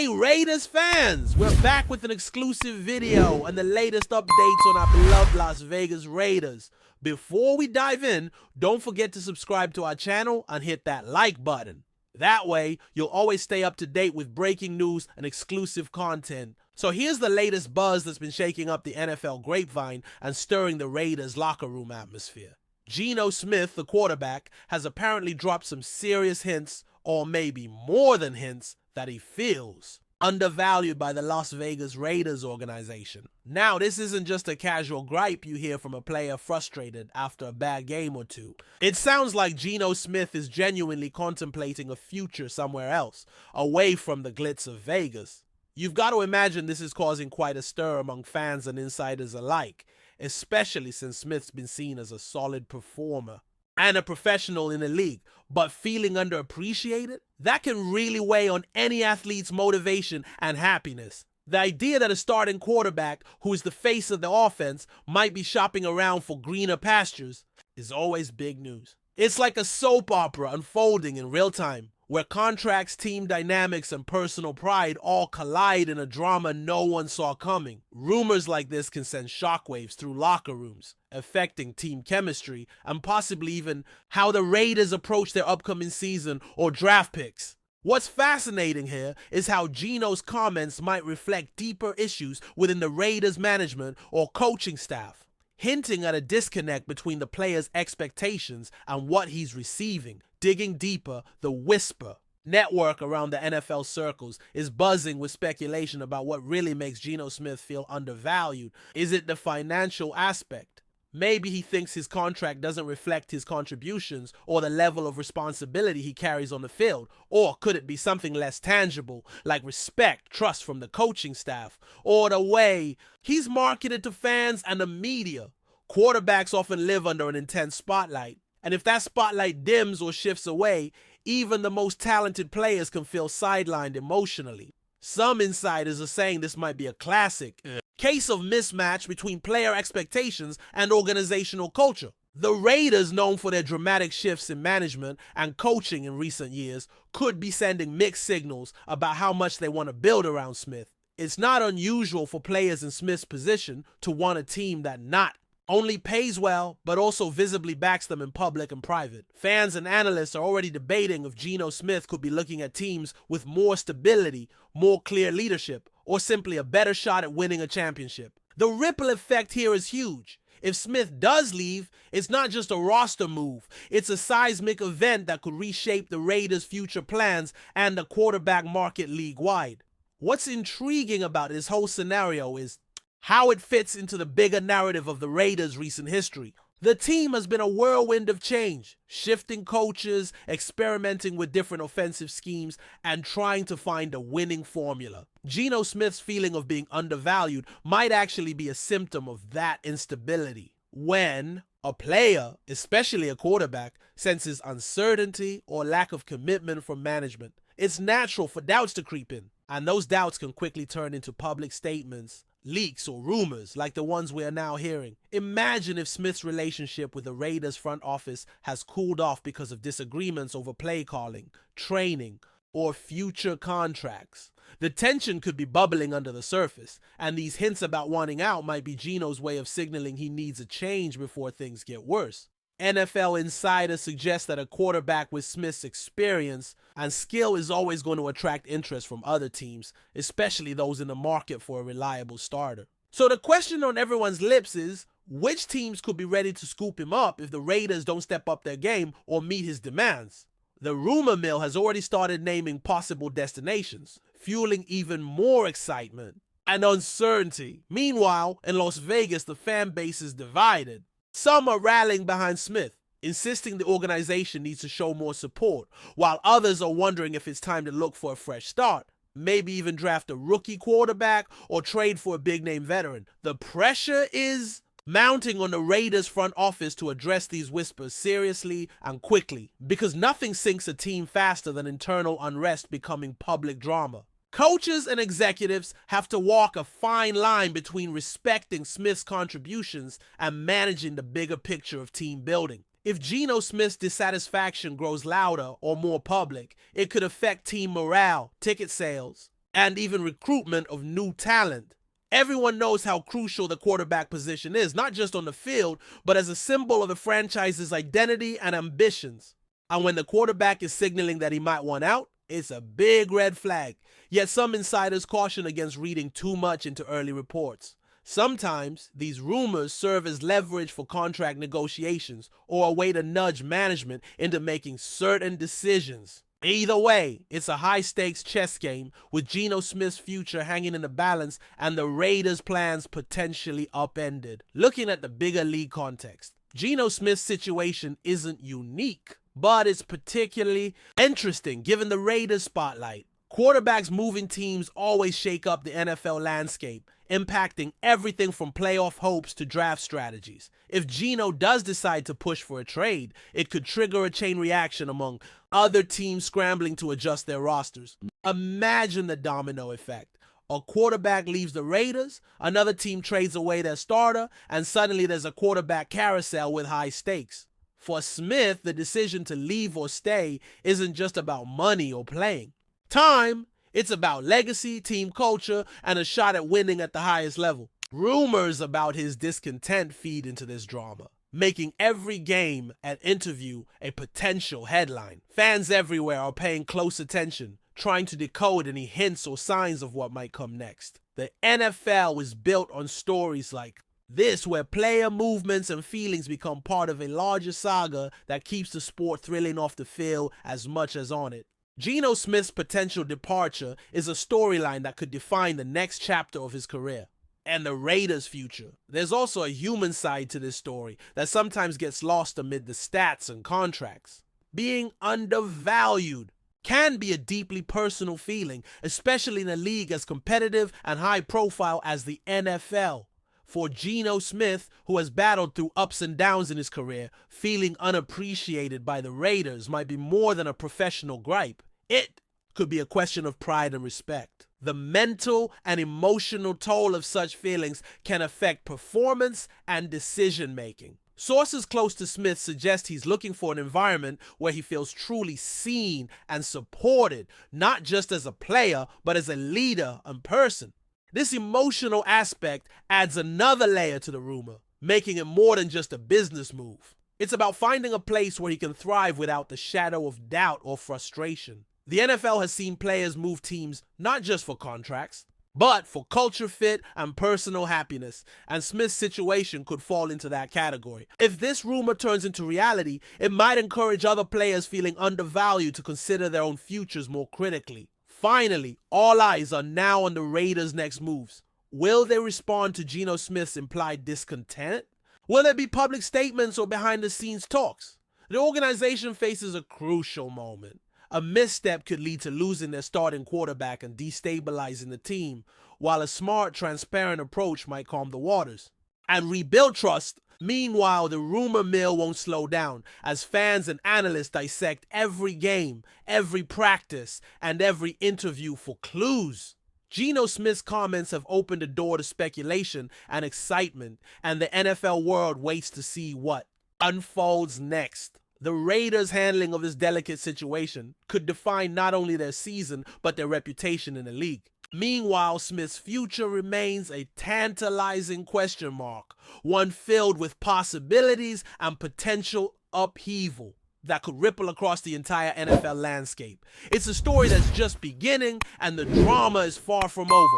Hey Raiders fans, we're back with an exclusive video and the latest updates on our beloved Las Vegas Raiders. Before we dive in, don't forget to subscribe to our channel and hit that like button. That way, you'll always stay up to date with breaking news and exclusive content. So here's the latest buzz that's been shaking up the NFL grapevine and stirring the Raiders locker room atmosphere. Geno Smith, the quarterback, has apparently dropped some serious hints, or maybe more than hints, that he feels undervalued by the Las Vegas Raiders organization. Now, this isn't just a casual gripe you hear from a player frustrated after a bad game or two. It sounds like Geno Smith is genuinely contemplating a future somewhere else, away from the glitz of Vegas. You've got to imagine this is causing quite a stir among fans and insiders alike, especially since Smith's been seen as a solid performer and a professional in the league, but feeling underappreciated? That can really weigh on any athlete's motivation and happiness. The idea that a starting quarterback who is the face of the offense might be shopping around for greener pastures is always big news. It's like a soap opera unfolding in real time, where contracts, team dynamics, and personal pride all collide in a drama no one saw coming. Rumors like this can send shockwaves through locker rooms, affecting team chemistry and possibly even how the Raiders approach their upcoming season or draft picks. What's fascinating here is how Geno's comments might reflect deeper issues within the Raiders management or coaching staff, hinting at a disconnect between the player's expectations and what he's receiving. Digging deeper, the whisper network around the NFL circles is buzzing with speculation about what really makes Geno Smith feel undervalued. Is it the financial aspect? Maybe he thinks his contract doesn't reflect his contributions or the level of responsibility he carries on the field. Or could it be something less tangible, like respect, trust from the coaching staff, or the way he's marketed to fans and the media? Quarterbacks often live under an intense spotlight, and if that spotlight dims or shifts away, even the most talented players can feel sidelined emotionally. Some insiders are saying this might be a classic case of mismatch between player expectations and organizational culture. The Raiders, known for their dramatic shifts in management and coaching in recent years, could be sending mixed signals about how much they want to build around Smith. It's not unusual for players in Smith's position to want a team that not only pays well, but also visibly backs them in public and private. Fans and analysts are already debating if Geno Smith could be looking at teams with more stability, more clear leadership, or simply a better shot at winning a championship. The ripple effect here is huge. If Smith does leave, it's not just a roster move. It's a seismic event that could reshape the Raiders' future plans and the quarterback market league-wide. What's intriguing about this whole scenario is how it fits into the bigger narrative of the Raiders' recent history. The team has been a whirlwind of change, shifting coaches, experimenting with different offensive schemes, and trying to find a winning formula. Geno Smith's feeling of being undervalued might actually be a symptom of that instability. When a player, especially a quarterback, senses uncertainty or lack of commitment from management, it's natural for doubts to creep in, and those doubts can quickly turn into public statements, leaks, or rumors like the ones we are now hearing. Imagine if Smith's relationship with the Raiders front office has cooled off because of disagreements over play calling, training, or future contracts. The tension could be bubbling under the surface, and these hints about wanting out might be Geno's way of signaling he needs a change before things get worse. NFL insiders suggest that a quarterback with Smith's experience and skill is always going to attract interest from other teams, especially those in the market for a reliable starter. So the question on everyone's lips is, which teams could be ready to scoop him up if the Raiders don't step up their game or meet his demands? The rumor mill has already started naming possible destinations, fueling even more excitement and uncertainty. Meanwhile, in Las Vegas, the fan base is divided. Some are rallying behind Smith, insisting the organization needs to show more support, while others are wondering if it's time to look for a fresh start, maybe even draft a rookie quarterback or trade for a big-name veteran. The pressure is mounting on the Raiders front office to address these whispers seriously and quickly, because nothing sinks a team faster than internal unrest becoming public drama. Coaches and executives have to walk a fine line between respecting Smith's contributions and managing the bigger picture of team building. If Geno Smith's dissatisfaction grows louder or more public, it could affect team morale, ticket sales, and even recruitment of new talent. Everyone knows how crucial the quarterback position is, not just on the field, but as a symbol of the franchise's identity and ambitions. And when the quarterback is signaling that he might want out, it's a big red flag. Yet some insiders caution against reading too much into early reports. Sometimes these rumors serve as leverage for contract negotiations or a way to nudge management into making certain decisions. Either way, it's a high-stakes chess game with Geno Smith's future hanging in the balance and the Raiders' plans potentially upended. Looking at the bigger league context, Geno Smith's situation isn't unique, but it's particularly interesting given the Raiders' spotlight. Quarterbacks moving teams always shake up the NFL landscape, impacting everything from playoff hopes to draft strategies. If Geno does decide to push for a trade, it could trigger a chain reaction among other teams scrambling to adjust their rosters. Imagine the domino effect. A quarterback leaves the Raiders, another team trades away their starter, and suddenly there's a quarterback carousel with high stakes. For Smith, the decision to leave or stay isn't just about money or playing time. It's about legacy, team culture, and a shot at winning at the highest level. Rumors about his discontent feed into this drama, making every game and interview a potential headline. Fans everywhere are paying close attention, trying to decode any hints or signs of what might come next. The NFL was built on stories like this, where player movements and feelings become part of a larger saga that keeps the sport thrilling off the field as much as on it. Geno Smith's potential departure is a storyline that could define the next chapter of his career and the Raiders' future. There's also a human side to this story that sometimes gets lost amid the stats and contracts. Being undervalued can be a deeply personal feeling, especially in a league as competitive and high profile as the NFL. For Geno Smith, who has battled through ups and downs in his career, feeling unappreciated by the Raiders might be more than a professional gripe. It could be a question of pride and respect. The mental and emotional toll of such feelings can affect performance and decision-making. Sources close to Smith suggest he's looking for an environment where he feels truly seen and supported, not just as a player, but as a leader and person. This emotional aspect adds another layer to the rumor, making it more than just a business move. It's about finding a place where he can thrive without the shadow of doubt or frustration. The NFL has seen players move teams not just for contracts, but for culture fit and personal happiness, and Smith's situation could fall into that category. If this rumor turns into reality, it might encourage other players feeling undervalued to consider their own futures more critically. Finally, all eyes are now on the Raiders' next moves. Will they respond to Geno Smith's implied discontent? Will there be public statements or behind-the-scenes talks? The organization faces a crucial moment. A misstep could lead to losing their starting quarterback and destabilizing the team, while a smart, transparent approach might calm the waters and rebuild trust. Meanwhile, the rumor mill won't slow down as fans and analysts dissect every game, every practice, and every interview for clues. Geno Smith's comments have opened the door to speculation and excitement, and the NFL world waits to see what unfolds next. The Raiders' handling of this delicate situation could define not only their season, but their reputation in the league. Meanwhile, Smith's future remains a tantalizing question mark, one filled with possibilities and potential upheaval that could ripple across the entire NFL landscape. It's a story that's just beginning, and the drama is far from over.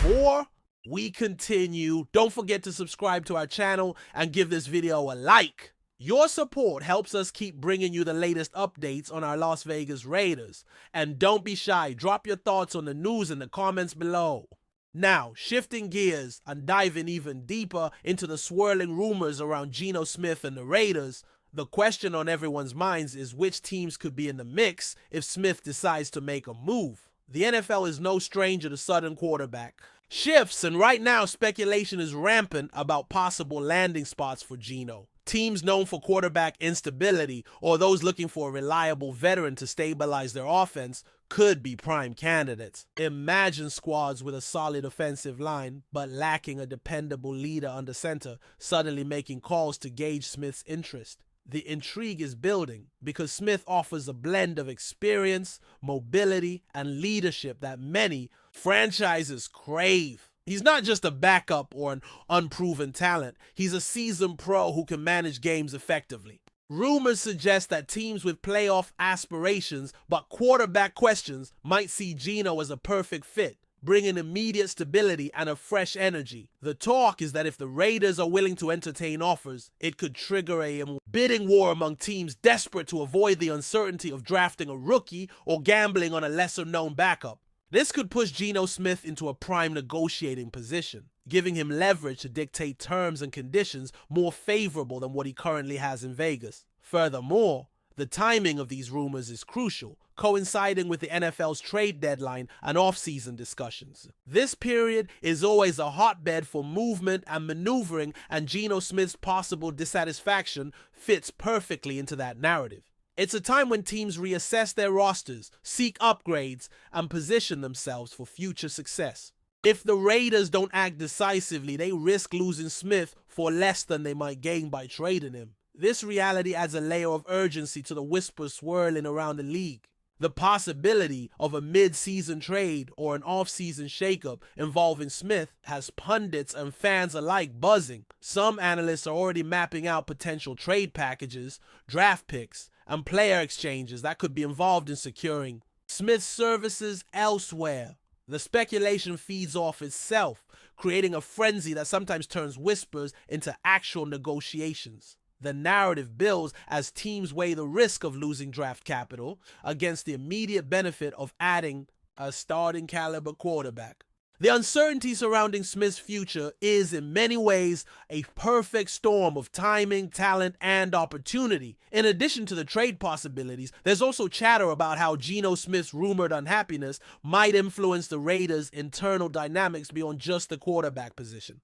Before we continue, don't forget to subscribe to our channel and give this video a like. Your support helps us keep bringing you the latest updates on our Las Vegas Raiders. And don't be shy, drop your thoughts on the news in the comments below. Now, shifting gears and diving even deeper into the swirling rumors around Geno Smith and the Raiders, the question on everyone's minds is which teams could be in the mix if Smith decides to make a move. The NFL is no stranger to sudden quarterback shifts, and right now speculation is rampant about possible landing spots for Geno. Teams known for quarterback instability or those looking for a reliable veteran to stabilize their offense could be prime candidates. Imagine squads with a solid offensive line but lacking a dependable leader under center suddenly making calls to gauge Smith's interest. The intrigue is building because Smith offers a blend of experience, mobility, and leadership that many franchises crave. He's not just a backup or an unproven talent. He's a seasoned pro who can manage games effectively. Rumors suggest that teams with playoff aspirations but quarterback questions might see Geno as a perfect fit, bringing immediate stability and a fresh energy. The talk is that if the Raiders are willing to entertain offers, it could trigger a bidding war among teams desperate to avoid the uncertainty of drafting a rookie or gambling on a lesser-known backup. This could push Geno Smith into a prime negotiating position, giving him leverage to dictate terms and conditions more favorable than what he currently has in Vegas. Furthermore, the timing of these rumors is crucial, coinciding with the NFL's trade deadline and off-season discussions. This period is always a hotbed for movement and maneuvering, and Geno Smith's possible dissatisfaction fits perfectly into that narrative. It's a time when teams reassess their rosters, seek upgrades, and position themselves for future success. If the Raiders don't act decisively, they risk losing Smith for less than they might gain by trading him. This reality adds a layer of urgency to the whispers swirling around the league. The possibility of a mid-season trade or an off-season shakeup involving Smith has pundits and fans alike buzzing. Some analysts are already mapping out potential trade packages, draft picks, and player exchanges that could be involved in securing Smith's services elsewhere. The speculation feeds off itself, creating a frenzy that sometimes turns whispers into actual negotiations. The narrative builds as teams weigh the risk of losing draft capital against the immediate benefit of adding a starting caliber quarterback. The uncertainty surrounding Smith's future is in many ways a perfect storm of timing, talent, and opportunity. In addition to the trade possibilities, there's also chatter about how Geno Smith's rumored unhappiness might influence the Raiders' internal dynamics beyond just the quarterback position.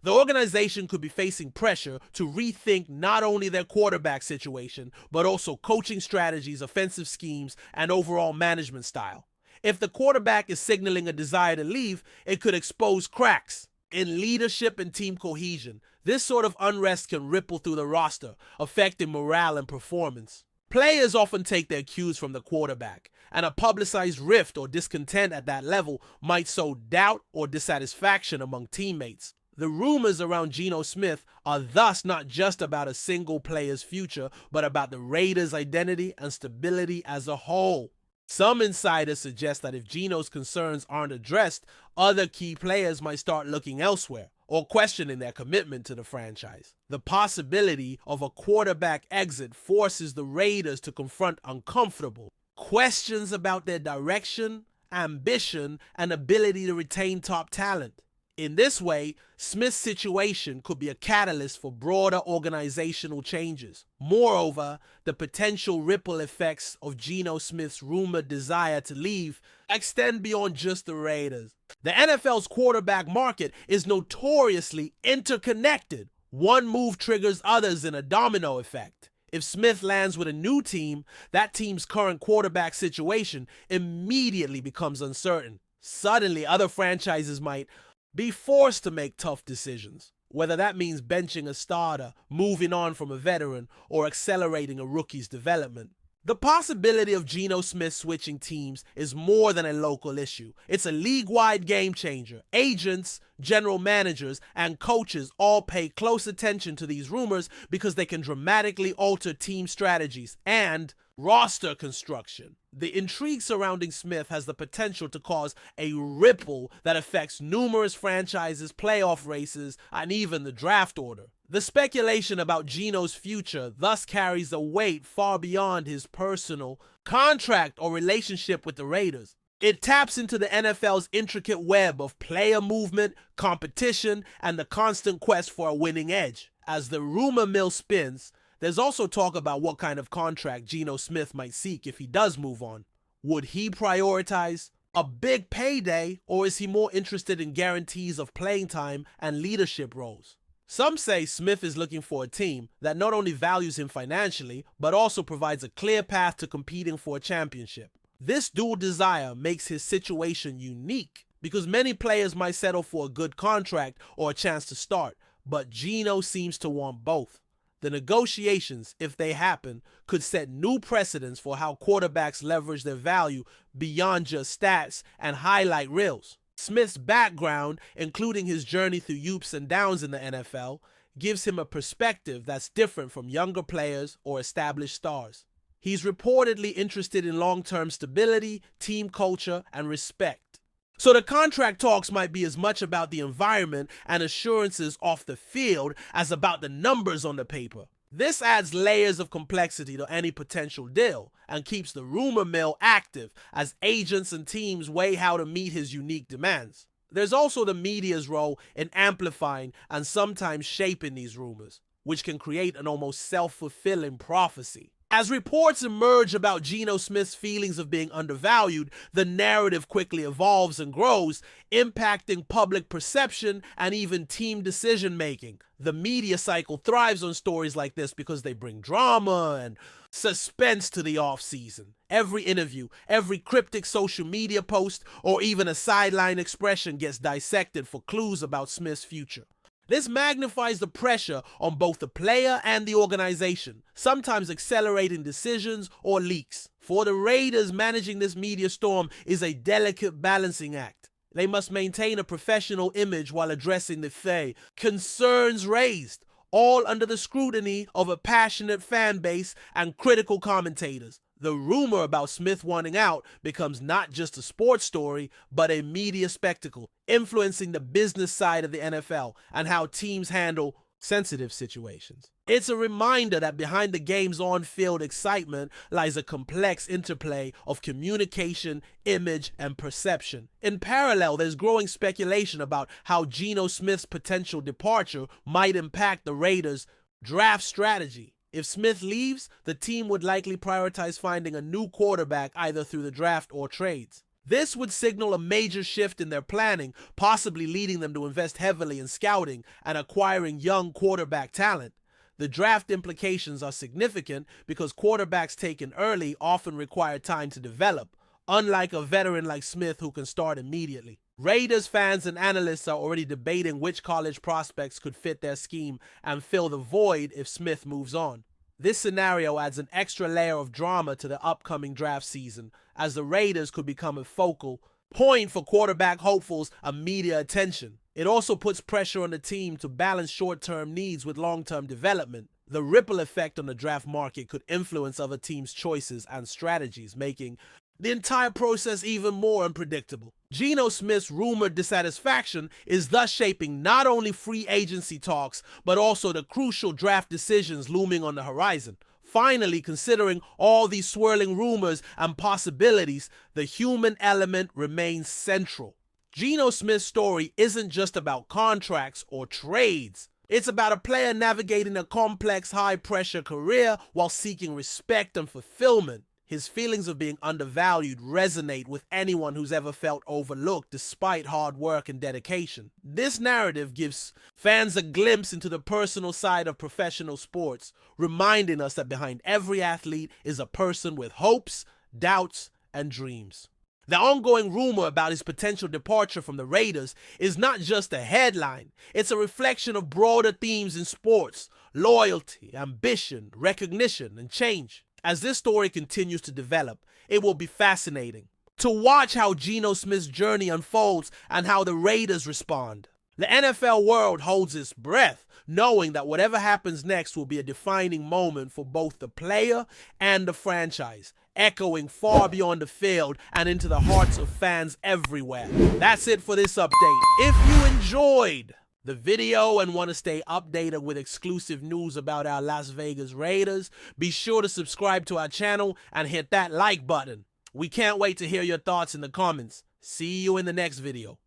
The organization could be facing pressure to rethink not only their quarterback situation, but also coaching strategies, offensive schemes, and overall management style. If the quarterback is signaling a desire to leave, it could expose cracks in leadership and team cohesion. This sort of unrest can ripple through the roster, affecting morale and performance. Players often take their cues from the quarterback, and a publicized rift or discontent at that level might sow doubt or dissatisfaction among teammates. The rumors around Geno Smith are thus not just about a single player's future, but about the Raiders' identity and stability as a whole. Some insiders suggest that if Geno's concerns aren't addressed, other key players might start looking elsewhere or questioning their commitment to the franchise. The possibility of a quarterback exit forces the Raiders to confront uncomfortable questions about their direction, ambition, and ability to retain top talent. In this way, Smith's situation could be a catalyst for broader organizational changes. Moreover, the potential ripple effects of Geno Smith's rumored desire to leave extend beyond just the Raiders. The NFL's quarterback market is notoriously interconnected. One move triggers others in a domino effect. If Smith lands with a new team, that team's current quarterback situation immediately becomes uncertain. Suddenly, other franchises might be forced to make tough decisions, whether that means benching a starter, moving on from a veteran, or accelerating a rookie's development. The possibility of Geno Smith switching teams is more than a local issue. It's a league-wide game changer. Agents, general managers, and coaches all pay close attention to these rumors because they can dramatically alter team strategies and roster construction. The intrigue surrounding Smith has the potential to cause a ripple that affects numerous franchises, playoff races, and even the draft order. The speculation about Geno's future thus carries a weight far beyond his personal contract or relationship with the Raiders. It taps into the NFL's intricate web of player movement, competition, and the constant quest for a winning edge. As the rumor mill spins, there's also talk about what kind of contract Geno Smith might seek if he does move on. Would he prioritize a big payday, or is he more interested in guarantees of playing time and leadership roles? Some say Smith is looking for a team that not only values him financially, but also provides a clear path to competing for a championship. This dual desire makes his situation unique because many players might settle for a good contract or a chance to start, but Geno seems to want both. The negotiations, if they happen, could set new precedents for how quarterbacks leverage their value beyond just stats and highlight reels. Smith's background, including his journey through ups and downs in the NFL, gives him a perspective that's different from younger players or established stars. He's reportedly interested in long-term stability, team culture, and respect. So the contract talks might be as much about the environment and assurances off the field as about the numbers on the paper. This adds layers of complexity to any potential deal and keeps the rumor mill active as agents and teams weigh how to meet his unique demands. There's also the media's role in amplifying and sometimes shaping these rumors, which can create an almost self-fulfilling prophecy. As reports emerge about Geno Smith's feelings of being undervalued, the narrative quickly evolves and grows, impacting public perception and even team decision-making. The media cycle thrives on stories like this because they bring drama and suspense to the offseason. Every interview, every cryptic social media post, or even a sideline expression gets dissected for clues about Smith's future. This magnifies the pressure on both the player and the organization, sometimes accelerating decisions or leaks. For the Raiders, managing this media storm is a delicate balancing act. They must maintain a professional image while addressing the concerns raised, all under the scrutiny of a passionate fan base and critical commentators. The rumor about Smith wanting out becomes not just a sports story, but a media spectacle, influencing the business side of the NFL and how teams handle sensitive situations. It's a reminder that behind the game's on-field excitement lies a complex interplay of communication, image, and perception. In parallel, there's growing speculation about how Geno Smith's potential departure might impact the Raiders' draft strategy. If Smith leaves, the team would likely prioritize finding a new quarterback either through the draft or trades. This would signal a major shift in their planning, possibly leading them to invest heavily in scouting and acquiring young quarterback talent. The draft implications are significant because quarterbacks taken early often require time to develop, unlike a veteran like Smith who can start immediately. Raiders fans and analysts are already debating which college prospects could fit their scheme and fill the void if Smith moves on. This scenario adds an extra layer of drama to the upcoming draft season, as the Raiders could become a focal point for quarterback hopefuls and media attention. It also puts pressure on the team to balance short-term needs with long-term development. The ripple effect on the draft market could influence other teams' choices and strategies, making the entire process even more unpredictable. Geno Smith's rumored dissatisfaction is thus shaping not only free agency talks, but also the crucial draft decisions looming on the horizon. Finally, considering all these swirling rumors and possibilities, the human element remains central. Geno Smith's story isn't just about contracts or trades. It's about a player navigating a complex, high-pressure career while seeking respect and fulfillment. His feelings of being undervalued resonate with anyone who's ever felt overlooked despite hard work and dedication. This narrative gives fans a glimpse into the personal side of professional sports, reminding us that behind every athlete is a person with hopes, doubts, and dreams. The ongoing rumor about his potential departure from the Raiders is not just a headline, it's a reflection of broader themes in sports: loyalty, ambition, recognition, and change. As this story continues to develop, it will be fascinating to watch how Geno Smith's journey unfolds and how the Raiders respond. The NFL world holds its breath, knowing that whatever happens next will be a defining moment for both the player and the franchise, echoing far beyond the field and into the hearts of fans everywhere. That's it for this update. If you enjoyed the video and want to stay updated with exclusive news about our Las Vegas Raiders, be sure to subscribe to our channel and hit that like button. We can't wait to hear your thoughts in the comments. See you in the next video.